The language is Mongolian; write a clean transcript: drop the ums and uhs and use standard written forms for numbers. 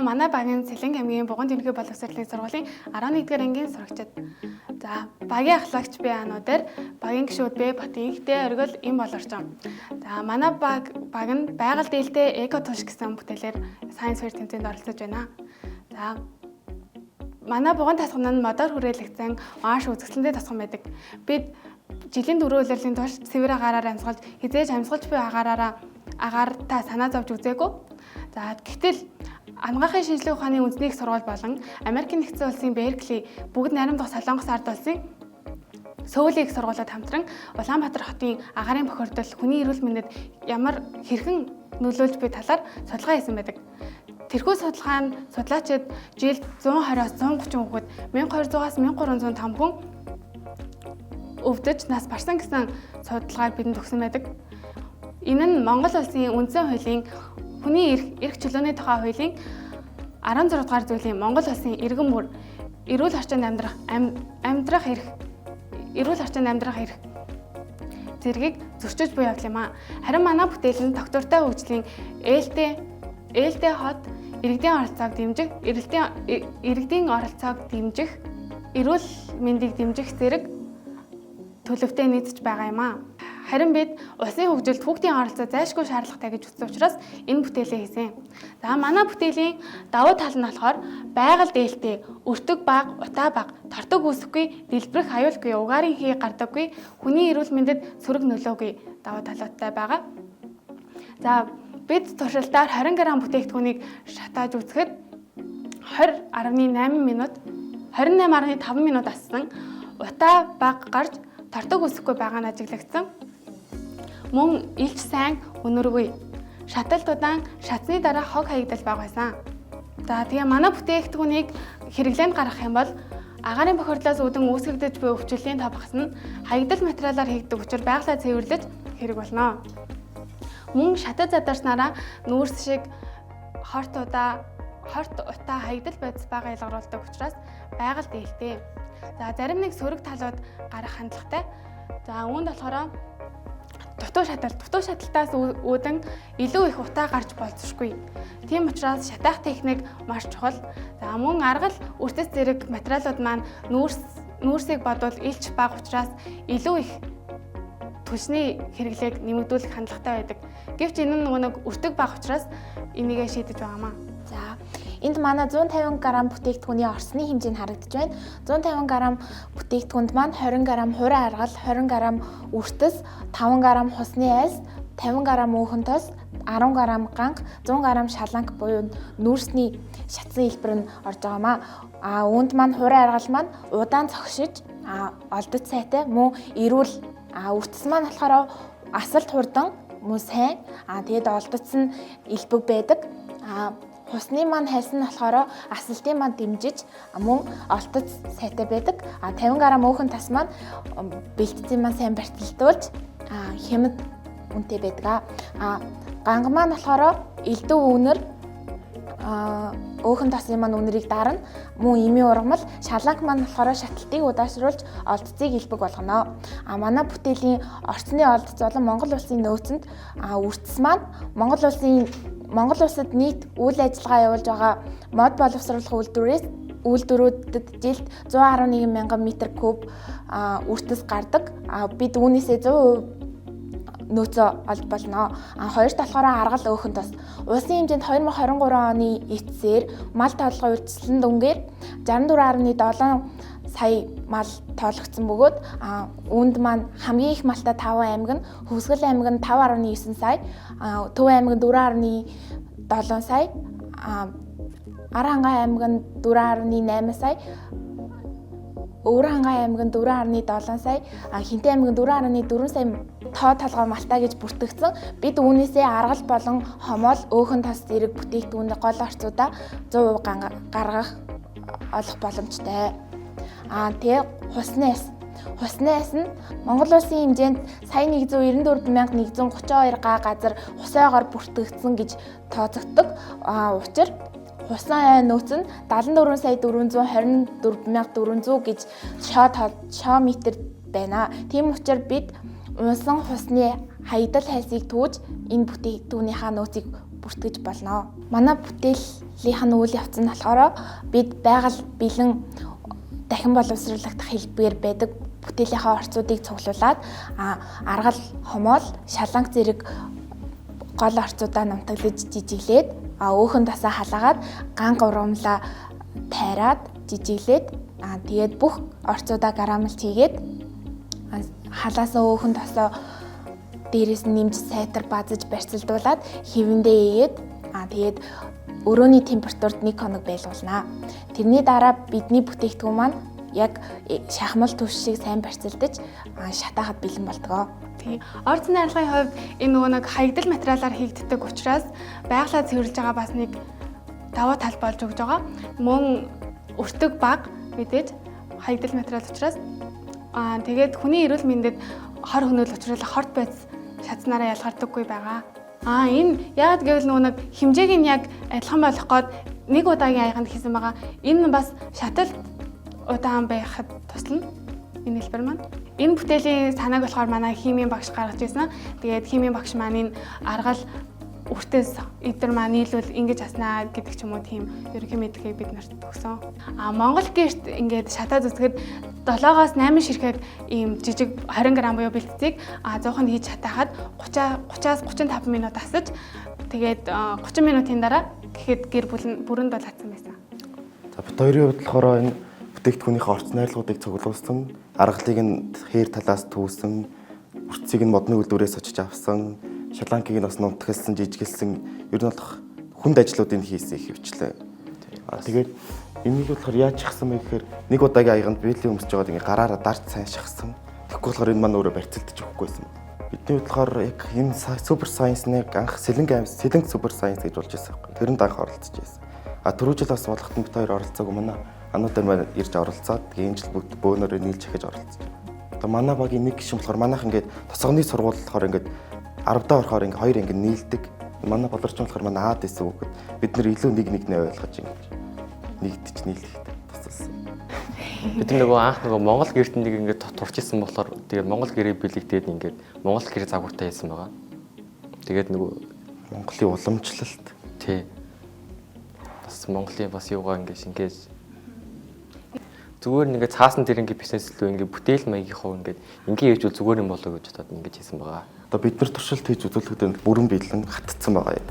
манай багийн Цэлэнг аймгийн Буган Тэнхээ боловсролын сургуулийн 11-р ангийн сурагчид. За, багийн ахлагч би ануудаар багийн гишүүд бэ Ботинхтэй оргил им болорчом. За, манай баг нь байгаль дээлтэй эко туш гэсэн бүтээлээр Science Fair тэмцээнд оролцож байна. За, манай Буган тасган нь модоор хүрээлэгдсэн мааш үзэсгэлэнтэй тасган байдаг. Бид жилийн 4 улирлын турш цэвэр агаараар амьсгалж, хизээж амьсгалж буй агаартай санаа зовж үзээгүй. За, гэтэл Анагаахын шинжлэх ухааны үндэсний их сургууль болон Америкийн нэгдсэн улсын Беркли бүгд нарийн дох Солонгос ард улсын Сөүлийн их сургуулиуд хамтран Улаанбаатар хотын агаарын бохирдол хүний эрүүл мэндэд ямар хэрхэн нөлөөлж буй талаар судалгаа хийсэн байдаг. Тэрхүү судалгаанд судлаачид жилд 120-аас 130 хүүхэд 1200-аас 1305 хүн өвдөж нас барсан гэсэн судалгааг бидэнд өгсөн байдаг. Энэ нь Монгол улсын үндсэн хуулийн хүний эрх чөлөөний тухай хуулийн 16 дугаар зүйлийн Монгол улсын иргэн бүр эрүүл орчинд амьдрах эрх зэргийг зөрчиж буй явдал юм а. Харин манай бүтээл нь доктортой хөгжлийн ээлтэй хот иргэдийн оролцоог дэмжих эрүүл мэндийг дэмжих зэрэг төлөвтэй нийцэж байгаа юм а. Харин бид улсын хөгжилд хүүхдийн оролцоо зайлшгүй шаардлагатай гэж үзсэн учраас энэ бүтээлээ хийсэн. За, манай бүтээлийн давуу тал нь болохоор байгаль дээлтэй, өртөг баг, утаа баг, тортог үүсэхгүй, дэлбэрэх аюулгүй, угаарын хий гардаггүй, хүний эрүүл мэндэд сөрөг нөлөөгүй давуу талуудтай байгаа. За, бид туршилтаар 20 г бүтээгдэхүүнийг шатааж үзэхэд 28.5 минут ассан утаа баг гарч тортог үүсэхгүй байгаа нь ажиглагдсан. Мөн илч сайн өнөргүй. Шаталт удаан шатсны дараа хог хаягдал бага байсан. За, тэгээ манай бүтээгдэхүүнийг хэрэглээнд гаргах юм бол агаарын бохирдлоос үүдэн үүсгэгдэж буй өвчлөлийн тоо багас нь хаягдал материалаар хийгддэг учраас байгалаа цэвэрлэж хэрэг болно. Мөн шатад задарснараа нүүрс шиг хорт утаа хаягдал бодис бага ялгаруулдаг учраас байгаль дээлтэй. За, зарим нэг сөрөг талууд гарах хандлагатай. За, үүнд болохоор дутуу шаталтаас үүдэн илүү их утаа гарч болзошгүй. Тийм учраас шатаах техник маш чухал. За, мөн аргал үртэс зэрэг материалууд маань нүүрсийг бодвол илч бага учраас илүү их түлшний хэрэглээг нэмэгдүүлэх хандлагатай байдаг. Гэвч энэ нэг өртөг бага учраас энийгээ шийдэж байгаамаа. За, энд манай 150 г бүтээгдэхүүний орсны хэмжээ нь харагдаж байна. 150 г бүтээгдэхүүнд маань 20 г хураа аргал, 20 г үртэс, 5 г хусны айлс, 50 г өөхөн тос, 10 г ганг, 100 г шаланг буюу нүүрсний шатсан хэлбэр нь орж байгаамаа. Үүнд маань хураа аргал маань удаан цогшиж, олдоц сайтай, мөн эрүүл. Үртэс маань болохоор асалт хурдан, мөн сайн. Тэгээд олдоц нь элбэг байдаг. Хусны маань хайс нь болохоор асалтын маань дэмжиж мөн олдоц сайтай байдаг. 50 г өөхөн тас маань бэлтгэцийн маань сайн барталтуулж хямд үнэтэй байдаг. Ганг маань болохоор элдв үнэр өөхөн тасын маань үнэрийг дарна. Мөн эмийн ургамал, шаланг маань болохоор шаталтыг удаашруулж олдцыг элбэг болгоно. Манай бүтээлийн орчны олдц болон Монгол улсын нөөцөнд үртэс маань Монгол улсад нийт үйл ажиллагаа явуулж байгаа мод боловсруулах үйлдвэрүүдэд жилд 111 мянган метр куб үртэс гардаг. Бид үүнээсээ 100% нөөцөө олж болно. Хоёрт болохоор аргал өөхөн тос. Улсын хэмжээнд 2023 оны эцсээр мал тоолгын урьдчилан дүнгээр 64.7 сая мал тоологдсон бөгөөд үүнд маань хамгийн их малтай 5 аймаг нь Хөвсгөл аймаг нь 5.9 сая, Төв аймаг нь 4.7 сая, Аранхай аймаг нь 4.8 сая, Өвөрхангай аймаг нь 4.7 сая, Хинтээ аймаг нь 4.4 сая тоо толгой малтай гэж бүртгэгдсэн. Бид үүнээсээ аргал болон хомоол өөхөн тас зэрэг бүтээгдэхүүний гол орцуудаа 100% гаргах олох боломжтой. Тэгээ хусны айлс нь Монгол улсын хэмжээнд сая 194,132 га газар хусайгаар бүртгэгдсэн гэж тооцогддог. Учир хусан нөөц нь 74,424,400 гэж шоо метр байна. Тийм учраас бид унсан хусны хаягдал хайлсыг түүж энэ бүтээгдэхүүнийхээ нөөцийг бүртгэж болно. Манай бүтээлийн үйл явц нь болохоор бид байгаль бэлэн дахин боловсруулагдах хэлбэгээр байдаг бүтээлийнхаа орцуудыг цуглуулад аргал, хомоол, шаланг зэрэг гол орцуудаа нутаглаж жижиглээд өөхөн тасаа халаагаад ганг урамлаа тайраад жижиглээд тэгээд бүх орцуудаа гарамлж хийгээд халаасаа өөхөн тасаа дээрээс нь нэмж сайтар базаж барьцалдуулаад хэвэндээ ээгээд тэгээд өрөөний температурт 1 хоног байлгуулнаа. Тэрний дараа бидний бүтээгдэхүүн маань яг шахмал түвш шиг сайн барьцалдаж шатаахад бэлэн болдгоо. Тийм. Орц найрлагын хувьд энэ нөгөө нэг хаягдал материалаар хийгддэг учраас байгалаа цэвэрлж байгаа бас нэг давуу тал болж өгж байгаа. Мөн өртөг баг мэдээж хаягдал материал учраас тэгээд хүний эрүүл мэндэд хор хөнөөл учруулах хорт байц шатснараа ялгардаггүй байгаа. Энэ яг гэвэл нөгөө нэг хэмжээг нь яг адилхан болгох гээд нэг удаагийн аяганд хийсэн байгаа. Энэ бас шатал удаан байхад туслана. Энэ хэлбэр маань. Энэ бүтээлийн санааг болохоор манай химийн багш гаргаж ирсэн. Тэгээд химийн багш маань энэ аргал үртээс эдгээр маань нийлүүл ингэж хаснаа гэдэг ч юм уу тийм ерөнхий мэдлэгийг бид нарт өгсөн. Монгол гэрт ингээд шатаад үзэхэд 7-8 ширхэг ийм жижиг 20 г буюу бэлтцийг 100-нд хийж шатаахад 30-аас 35 минут асаж тэгээд 30 минутын дараа гэхэд гэр бүрэнд бол хатсан байсан. За бит хоёрын хувьд болохоор энэ бүтээгдэхүүнийхээ орц найрлагуудыг цуглуулсан, аргалыг нь хээр талаас түүсэн, үрцгийг нь модны үйлдвэрээс очиж авсан, шаланкийг нь бас нутгалсан, жижигэлсэн, ер нь бол хүнд ажлуудыг хийсэн их хвчлээ. Тэгээд энийг болохоор яаж шахсан бэ гэхээр нэг удаагийн аяганд биелийн өмсөж байгаад ингээ гараараа дарж сайн шахсан. Тэгэхгүй болохоор энэ маань өөрөө барьцалдаж өгөхгүйсэн. Бидний болохоор яг энэ супер сайенсныг анх сэлэнг супер сайенс гэж болж байсан байхгүй. Тэрэнд анх оролцож байсан. Түрүү жил бас болгохтон бит хоёр оролцоогүй манай ануудаар маань ирж оролцоод тэгээ энэ жил бөөнөрөө нийлж ахиж оролцож байна. Одоо манай багийн нэг гишүүн болохоор манайх ингээд тосгоны сургууль болохоор ингээд 10-даа орохоор ингээд хоёр ингээд нийлдэг. Манай болорчон болохоор манай Аад эсэг үгэд бид нэр илүү нэг ойлгож ингэж нэгдэж нийлэхэд тусалсан. Бид нөгөө анх нөгөө Монгол гэрт нэг ингээд турч исэн болохоор тэгээд Монгол гэрээ бэлэгдээд ингээд Монгол гэрээ загвартай хийсэн байгаа. Тэгээд нөгөө Монголын уламжлалт тий. Бас Монголын бас юугаа ингээд шингээж зүгээр нэгээ цаасан дээр ингээд бизнес лөө ингээд бүтээл маягийн хувь ингээд ингээд хийжүүл зүгээр юм болоо гэж бодоод ингээд хийсэн байгаа. одоо бид нар туршилт хийж үзүүлэхэд бүрэн биелэн хатцсан байгаа юм.